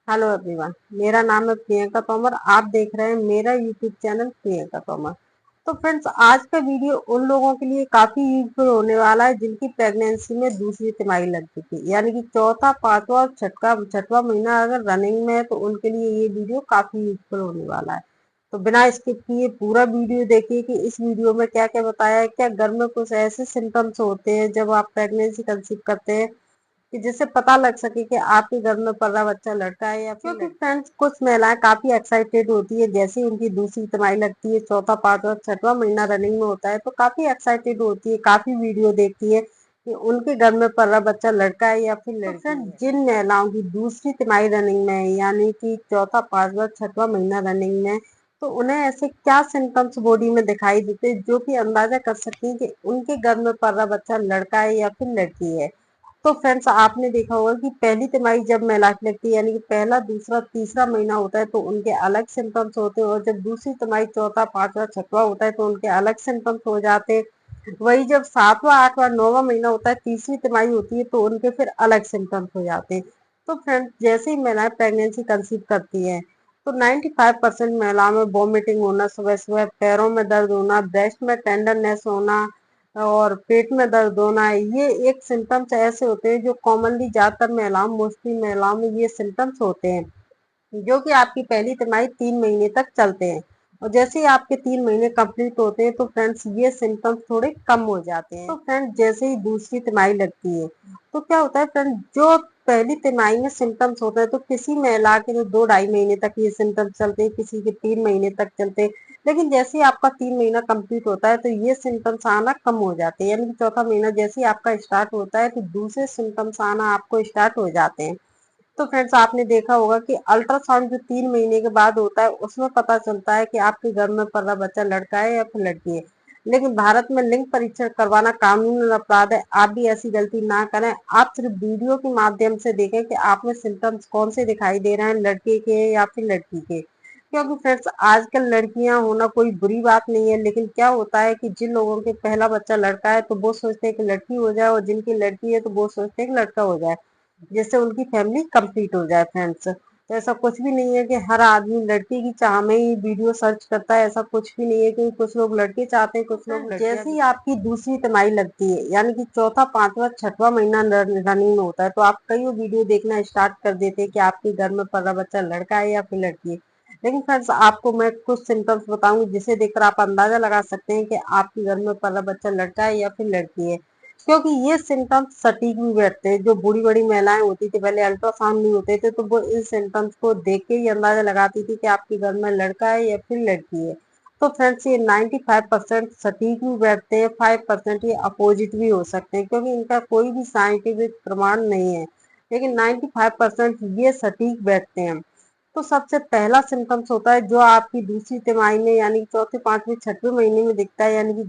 Hello everyone. मेरा नाम है प्रियंका तोमर। आप देख रहे हैं मेरा यूट्यूब चैनल प्रियंका तोमर। तो फ्रेंड्स, आज का वीडियो उन लोगों के लिए काफी यूजफुल होने वाला है जिनकी प्रेगनेंसी में दूसरी तिमाही लग चुकी, यानी कि चौथा, पांचवा और छठवा महीना अगर रनिंग में है तो उनके लिए ये वीडियो काफी यूजफुल होने वाला है। तो बिना स्किप किए पूरा वीडियो देखिए कि इस वीडियो में क्या क्या बताया है। क्या घर में कुछ ऐसे सिम्टम्स होते हैं जब आप प्रेगनेंसी कंसीव करते हैं कि जिससे पता लग सके कि आपके घर में पल रहा बच्चा लड़का है या फिर क्योंकि फ्रेंड्स, कुछ महिलाएं काफी एक्साइटेड होती है जैसे ही उनकी दूसरी तिमाही लगती है, चौथा, पांचवा, छठवां महीना रनिंग में होता है तो काफी एक्साइटेड होती है, काफी वीडियो देखती है कि उनके घर में पल रहा बच्चा लड़का है या फिर लड़की है। जिन महिलाओं की दूसरी तिमाही रनिंग में है, यानी कि चौथा, पांचवा, छठवां महीना रनिंग में, तो उन्हें ऐसे क्या सिम्टम्स बॉडी में दिखाई देते हैं जो कि अंदाजा कर सकती है कि उनके घर में पल रहा बच्चा लड़का है या फिर लड़की है। तो फ्रेंड्स, आपने देखा होगा कि पहली तिमाही जब महिला की लगती है, यानी कि पहला, दूसरा, तीसरा महीना होता है तो उनके अलग सिम्टम्स होते हैं, और जब दूसरी तिमाही चौथा, पांचवा, छठवा होता है तो उनके अलग सिम्टम्स हो जाते हैं। वही जब सातवां, आठवां, नौवां महीना होता है, तीसरी तिमाही होती है तो उनके फिर अलग सिम्टम्स हो जाते हैं। तो फ्रेंड्स, जैसे ही महिलाएं प्रेगनेंसी कंसीव करती हैं तो 95% महिलाओं में वॉमिटिंग होना, सुबह सुबह पैरों में दर्द होना, ब्रेस्ट में टेंडरनेस होना और पेट में दर्द होना, ये एक सिम्टम्स ऐसे होते हैं जो कॉमनली ज्यादातर महिलाओं, मोस्टली महिलाओं में ये सिम्टम्स होते हैं, जो कि आपकी पहली तिमाही 3 महीने तक चलते हैं। और जैसे ही आपके 3 महीने कंप्लीट होते हैं तो फ्रेंड्स ये सिम्टम्स थोड़े कम हो जाते हैं। तो फ्रेंड्स, जैसे ही दूसरी तिमाही लगती है तो क्या होता है फ्रेंड्स, जो पहली तिमाही में सिम्टम्स होते हैं तो किसी महिला के तो 2-2.5 महीने तक ये सिम्टम्स चलते हैं, किसी के 3 महीने तक चलते हैं। लेकिन जैसे ही आपका 3 महीना कंप्लीट होता है तो ये सिम्टम्स आना कम हो जाते हैं, यानी कि चौथा महीना जैसे ही आपका स्टार्ट होता है तो दूसरे सिम्टम्स आना आपको स्टार्ट हो जाते हैं। तो फ्रेंड्स, आपने देखा होगा कि अल्ट्रासाउंड जो 3 महीने के बाद होता है उसमें पता चलता है कि आपके घर में पल रहा बच्चा लड़का है या फिर लड़की है। लेकिन भारत में लिंग परीक्षण करवाना कानूनन अपराध है। आप भी ऐसी गलती ना करें। आप सिर्फ वीडियो के माध्यम से देखें कि आप में सिम्टम्स कौन से दिखाई दे रहे हैं, लड़के के या फिर लड़की के। क्योंकि फ्रेंड्स, आजकल लड़कियां होना कोई बुरी बात नहीं है, लेकिन क्या होता है कि जिन लोगों के पहला बच्चा लड़का है तो वो सोचते हैं कि लड़की हो जाए, और जिनकी लड़की है तो वो सोचते हैं कि लड़का हो जाए, जिससे उनकी फैमिली कंप्लीट हो जाए। फ्रेंड्स, तो ऐसा कुछ भी नहीं है कि हर आदमी लड़की की चाह में ही वीडियो सर्च करता है, ऐसा कुछ भी नहीं है, क्योंकि कुछ लोग लड़के चाहते हैं, कुछ लोग लड़कियां। जैसे ही आपकी दूसरी तिमाही लगती है, यानी कि चौथा, पांचवा, छठवां महीना रनिंग में होता है तो आप कई वीडियो देखना स्टार्ट कर देते हैं कि आपके घर में पल रहा बच्चा लड़का है या फिर लड़की है। लेकिन फ्रेंड्स, आपको मैं कुछ सिम्टम्स बताऊंगी जिसे देखकर आप अंदाजा लगा सकते हैं कि आपके घर में पल रहा बच्चा लड़का है या फिर लड़की है, क्योंकि ये सिम्टम्स सटीक भी बैठते हैं। जो बूढ़ी बड़ी महिलाएं होती थी, पहले अल्ट्रासाउंड नहीं होते थे, तो वो इन सिम्टम्स को देख के ही अंदाजा लगाती थी कि आपके घर में लड़का है या फिर लड़की है। तो फ्रेंड्स, ये 95% सटीक भी बैठते हैं, 5% ये अपोजिट भी हो सकते हैं, क्योंकि इनका कोई भी साइंटिफिक प्रमाण नहीं है, लेकिन 95% ये सटीक बैठते हैं। तो सबसे पहला सिम्टम्स होता है जो आपकी दूसरी तिमाही में, यानी कि चौथे, पांचवें, छठवें महीने में दिखता है, यानी कि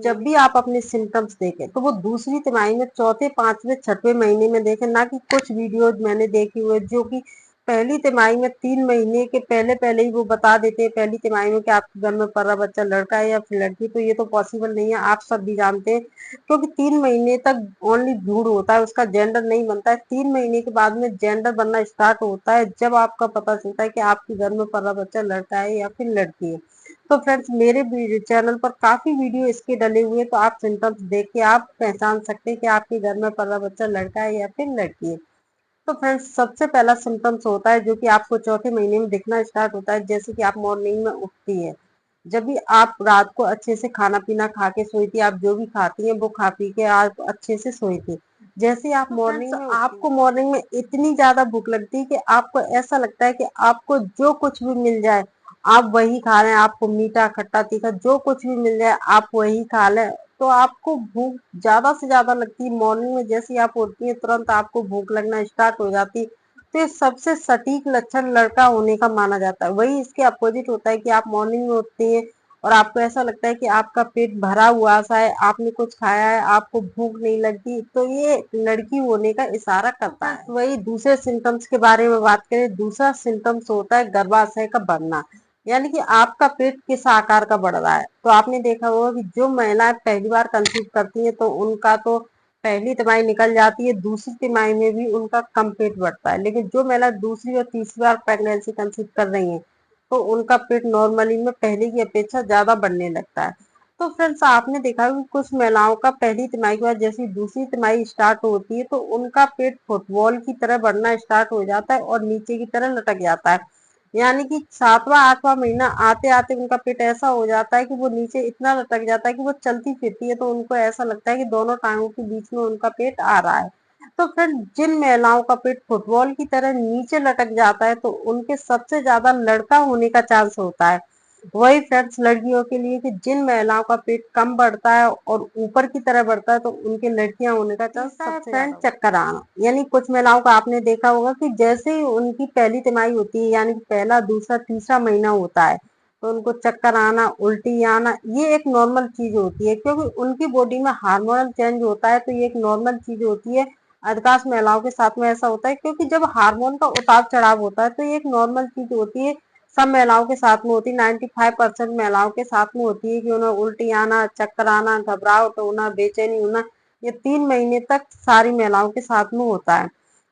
जब भी आप अपने सिम्टम्स देखें तो वो दूसरी तिमाही में, चौथे, पांचवें, छठवें महीने में देखें, ना कि कुछ वीडियोज मैंने देखी हुए जो कि पहली तिमाही में 3 महीने के पहले पहले ही वो बता देते हैं पहली तिमाही में कि आपके घर में पल रहा बच्चा लड़का है या फिर लड़की। तो ये तो पॉसिबल नहीं है, आप सब भी जानते हैं, क्योंकि 3 महीने तक ओनली भ्रूण होता है, उसका जेंडर नहीं बनता है। 3 महीने के बाद में जेंडर बनना स्टार्ट होता है जब आपका पता चलता है कि आपके घर में पल रहा बच्चा लड़का है या फिर लड़की है। तो फ्रेंड्स, मेरे चैनल पर काफी वीडियो इसके डले हुए हैं, तो आप सिम्टम्स देख के आप पहचान सकते हैं कि आपके घर में पल रहा बच्चा लड़का है या फिर लड़की है। तो फ्रेंड्स, सबसे पहला सिम्टम्स होता है जो कि आपको चौथे महीने में दिखना स्टार्ट होता है, जैसे कि आप मॉर्निंग में उठती है, जब भी आप रात को अच्छे से खाना पीना खा के सोई थी, आप जो भी खाती हैं वो खा पी के आप अच्छे से सोई थी, जैसे ही आप मॉर्निंग में आपको मॉर्निंग में इतनी ज्यादा भूख लगती है कि आपको ऐसा लगता है कि आपको जो कुछ भी मिल जाए आप वही खा लें, आपको मीठा, खट्टा, तीखा जो कुछ भी मिल जाए आप वही खा लें। तो आपको भूख ज्यादा से ज्यादा लगती है मॉर्निंग में, जैसे ही आप उठती है तुरंत आपको भूख लगना स्टार्ट हो जाती है। तो ये सबसे सटीक लक्षण लड़का होने का माना जाता है। वही इसके अपोजिट होता है कि आप मॉर्निंग में उठती हैं और आपको ऐसा लगता है कि आपका पेट भरा हुआ सा है, आपने कुछ खाया है, आपको भूख नहीं लगती, तो ये लड़की होने का इशारा करता है। वही दूसरे सिम्टम्स के बारे में बात करें, दूसरा सिम्टम्स होता है गर्भाशय का बढ़ना, यानी कि आपका पेट किस आकार का बढ़ रहा है। तो आपने देखा होगा कि जो महिलाएं पहली बार कंसीव करती हैं तो उनका तो पहली तिमाही निकल जाती है, दूसरी तिमाही में भी उनका कम पेट बढ़ता है। लेकिन जो महिला दूसरी और तीसरी बार प्रेगनेंसी कंसीव कर रही है, तो उनका पेट नॉर्मली में पहले की अपेक्षा ज्यादा बढ़ने लगता है। तो फ्रेंड्स, आपने देखा कि कुछ महिलाओं का पहली तिमाही के बाद जैसी दूसरी तिमाही स्टार्ट होती है, तो उनका पेट फुटबॉल की तरह बढ़ना स्टार्ट हो जाता है और नीचे की तरह लटक जाता है। यानी कि सातवां आठवां महीना आते आते उनका पेट ऐसा हो जाता है कि वो नीचे इतना लटक जाता है कि वो चलती फिरती है तो उनको ऐसा लगता है कि दोनों टांगों के बीच में उनका पेट आ रहा है। तो फिर जिन महिलाओं का पेट फुटबॉल की तरह नीचे लटक जाता है, तो उनके सबसे ज्यादा लड़का होने का चांस होता है। वही फ्रेंड्स, लड़कियों के लिए कि जिन महिलाओं का पेट कम बढ़ता है और ऊपर की तरह बढ़ता है, तो उनके लड़कियां होने का चांस सबसे फ्रेंड चक्कर आना। यानी कुछ महिलाओं का आपने देखा होगा कि जैसे ही उनकी पहली तिमाही होती है, यानी कि पहला दूसरा तीसरा महीना होता है, तो उनको चक्कर आना, उल्टी आना, ये एक नॉर्मल चीज होती है, क्योंकि उनकी बॉडी में हार्मोनल चेंज होता है, तो ये एक नॉर्मल चीज होती है। अधिकांश महिलाओं के साथ में ऐसा होता है, क्योंकि जब हार्मोन का उतार चढ़ाव होता है, तो ये एक नॉर्मल चीज होती है। सब महिलाओं के साथ में होती है, 95% महिलाओं के साथ में होती है कि उन्हें उल्टी आना, चक्कर आना, घबराहट होना, बेचैनी होना, ये 3 महीने तक सारी महिलाओं के साथ में होता है।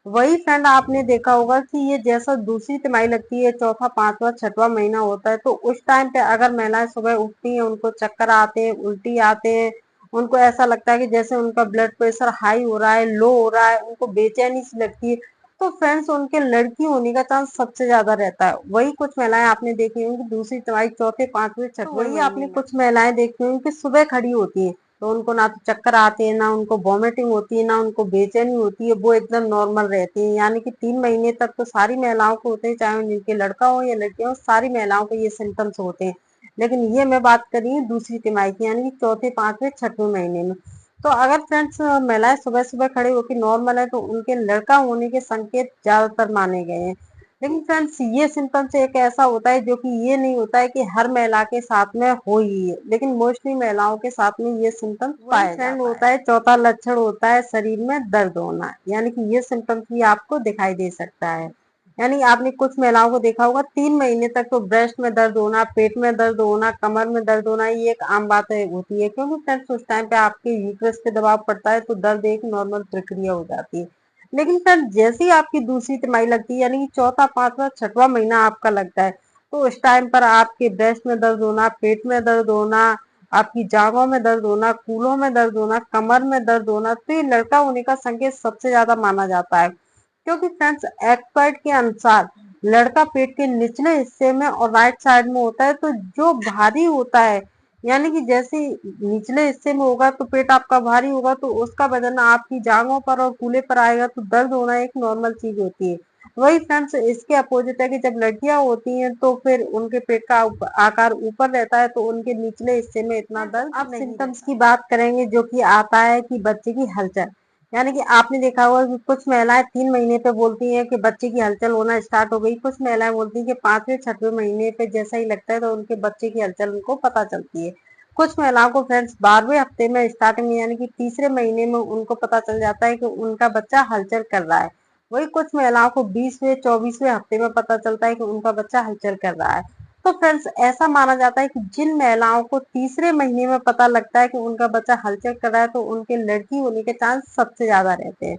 वही फ्रेंड, आपने देखा होगा कि ये जैसा दूसरी तिमाही लगती है, चौथा पांचवा छठवां महीना होता है, तो उस टाइम पे अगर महिलाएं सुबह उठती हैं, उनको चक्कर आते हैं, उल्टी आते हैं, उनको ऐसा लगता है कि जैसे उनका ब्लड प्रेशर हाई हो रहा है, लो हो रहा है, उनको बेचैनी सी लगती है, तो फ्रेंड्स उनके लड़की होने का चांस सबसे ज्यादा रहता है। वही कुछ महिलाएं आपने देखी होंगी दूसरी तिमाही चौथे पांचवें छठवें, वही आपने कुछ महिलाएं देखी होंगी कि सुबह खड़ी होती है, तो उनको ना तो चक्कर आते हैं, ना उनको वॉमिटिंग होती है, ना उनको बेचैनी होती है, वो एकदम नॉर्मल रहती है। यानी कि 3 महीने तक तो सारी महिलाओं को होते हैं, चाहे जिनके लड़का हो या लड़कियां हो, सारी महिलाओं को ये सिम्टम्स होते हैं। लेकिन ये मैं बात कर रही हूँ दूसरी तिमाही की, यानी कि चौथे पांचवें छठवें महीने में। तो अगर फ्रेंड्स महिलाएं सुबह सुबह खड़े होकर नॉर्मल है, तो उनके लड़का होने के संकेत ज्यादातर माने गए हैं। लेकिन फ्रेंड्स, ये सिम्टम्स एक ऐसा होता है जो कि ये नहीं होता है कि हर महिला के साथ में हो ही है, लेकिन मोस्टली महिलाओं के साथ में ये सिम्टम्स पाया जाता होता है। चौथा लक्षण होता है शरीर में दर्द होना, यानी कि ये सिम्टम्स भी आपको दिखाई दे सकता है। यानी आपने कुछ महिलाओं को देखा होगा 3 महीने तक तो ब्रेस्ट में दर्द होना, पेट में दर्द होना, कमर में दर्द होना, ये एक आम बात होती है, क्योंकि फ्रेंड्स उस टाइम पे आपके यूट्रस पे दबाव पड़ता है, तो दर्द एक नॉर्मल प्रक्रिया हो जाती है। लेकिन सर, जैसे ही आपकी दूसरी तिमाही लगती है, यानी कि चौथा पांचवा छठवां महीना आपका लगता है, तो उस टाइम पर आपके ब्रेस्ट में दर्द होना, पेट में दर्द होना, आपकी जांघों में दर्द होना, कूल्हों में दर्द होना, कमर में दर्द होना, तो ये लड़का होने का संकेत सबसे ज्यादा माना जाता है। क्योंकि फ्रेंड्स, एक्सपर्ट के अनुसार लड़का पेट के निचले हिस्से में और राइट साइड में होता है, तो जो भारी होता है, यानी कि जैसे निचले हिस्से में होगा तो पेट आपका भारी होगा, तो उसका वजन आपकी जांघों पर और कूल्हे पर आएगा, तो दर्द होना एक नॉर्मल चीज होती है। वही फ्रेंड्स, इसके अपोजिट है कि जब लड़कियां होती हैं, तो फिर उनके पेट का आकार ऊपर रहता है, तो उनके निचले हिस्से में इतना दर्द अब सिम्टम्स की बात करेंगे, जो कि आता है कि बच्चे की हलचल। यानी कि आपने देखा होगा कि कुछ महिलाएं 3 महीने पे बोलती हैं कि बच्चे की हलचल होना स्टार्ट हो गई, कुछ महिलाएं बोलती हैं कि पांचवें छठवें महीने पे जैसा ही लगता है, तो उनके बच्चे की हलचल उनको पता चलती है। कुछ महिलाओं को फ्रेंड्स 12वें हफ्ते में स्टार्टिंग में, यानी कि तीसरे महीने में उनको पता चल जाता है कि उनका बच्चा हलचल कर रहा है। वही कुछ महिलाओं को 20वें 24वें हफ्ते में पता चलता है कि उनका बच्चा हलचल कर रहा है। तो फ्रेंड्स, ऐसा माना जाता है कि जिन महिलाओं को तीसरे महीने में पता लगता है कि उनका बच्चा हलचल कर रहा है, तो उनके लड़की होने के चांस सबसे ज्यादा रहते हैं।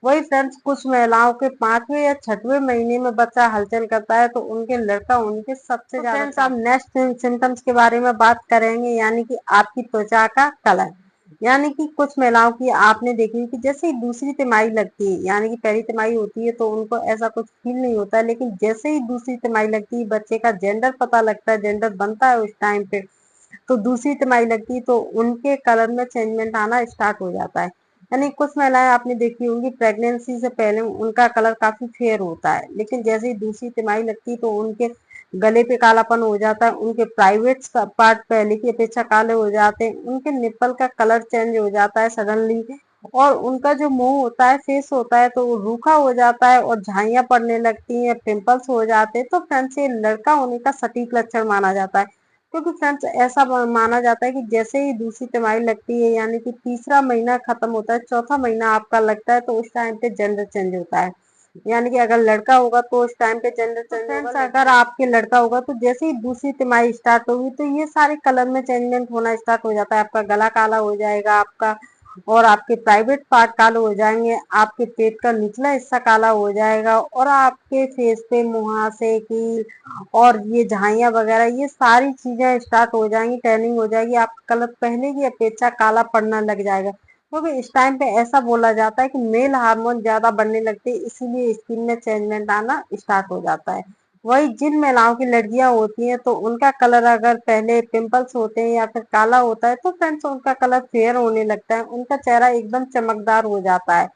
वही फ्रेंड्स, कुछ महिलाओं के 5वें या 6वें महीने में बच्चा हलचल करता है, तो उनके लड़का होने के सबसे ज्यादा फ्रेंड्स, अब नेक्स्ट सिम्टम्स के बारे में बात करेंगे, यानी कि आपकी त्वचा का कलर। यानी कि कुछ महिलाओं की आपने देखी कि जैसे ही दूसरी तिमाही लगती है, यानी कि पहली तिमाही होती है तो उनको ऐसा कुछ फील नहीं होता है, लेकिन जैसे ही दूसरी तिमाही लगती है, बच्चे का जेंडर पता लगता है, जेंडर बनता है उस टाइम पे, तो दूसरी तिमाही लगती है, तो उनके कलर में चेंजमेंट आना स्टार्ट हो जाता है। यानी कुछ महिलाएं आपने देखी होंगी प्रेगनेंसी से पहले उनका कलर काफी फेयर होता है, लेकिन जैसे ही दूसरी तिमाही लगती है, तो उनके गले पे कालापन हो जाता है, उनके प्राइवेट पार्ट पहले की अपेक्षा काले हो जाते हैं, उनके निप्पल का कलर चेंज हो जाता है सडनली, और उनका जो मुंह होता है, फेस होता है, तो वो रूखा हो जाता है और झाइयां पड़ने लगती हैं, पिंपल्स हो जाते हैं। तो फ्रेंड्स, ये लड़का होने का सटीक लक्षण माना जाता है, क्योंकि फ्रेंड्स ऐसा माना जाता है कि जैसे ही दूसरी तिमाही लगती है, यानी कि तीसरा महीना खत्म होता है, चौथा महीना आपका लगता है, तो उस टाइम पे जेंडर चेंज होता है। यानी कि अगर लड़का होगा तो उस टाइम पे जेंडर चेंज होगा, अगर आपके लड़का होगा तो जैसे ही दूसरी तिमाही स्टार्ट होगी, तो ये सारे कलर में चेंजमेंट होना स्टार्ट हो जाता है। आपका गला काला हो जाएगा, आपका और आपके प्राइवेट पार्ट काले हो जाएंगे, आपके पेट का निचला हिस्सा काला हो जाएगा और आपके फेस पे मुहासे कील और ये झाइयाँ वगैरह ये सारी चीजें स्टार्ट हो जाएंगी, टैनिंग हो जाएगी, आपका कलर पहले की अपेक्षा काला पड़ना लग जाएगा। क्योंकि इस टाइम पे ऐसा बोला जाता है कि मेल हार्मोन ज्यादा बढ़ने लगते हैं, इसीलिए स्किन में चेंजमेंट आना स्टार्ट हो जाता है। वही जिन महिलाओं की लड़कियां होती हैं तो उनका कलर अगर पहले पिंपल्स होते हैं या फिर काला होता है तो फ्रेंड्स उनका कलर फेयर होने लगता है, उनका चेहरा एकदम चमकदार हो जाता है।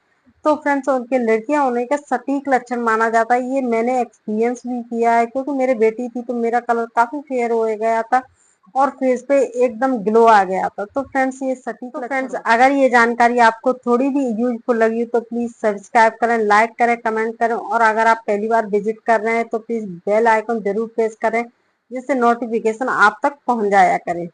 तो फ्रेंड्स उनके लड़कियां होने का सटीक लक्षण माना जाता है। ये मैंने एक्सपीरियंस भी किया है क्योंकि मेरी बेटी थी तो मेरा कलर काफी फेयर हो गया था और फेस पे एकदम ग्लो आ गया था। तो फ्रेंड्स ये सटीक तो फ्रेंड्स अगर ये जानकारी आपको थोड़ी भी यूजफुल लगी हो तो प्लीज सब्सक्राइब करें, लाइक करें, कमेंट करें और अगर आप पहली बार विजिट कर रहे हैं तो प्लीज बेल आइकन जरूर प्रेस करें जिससे नोटिफिकेशन आप तक पहुंच जाया करे।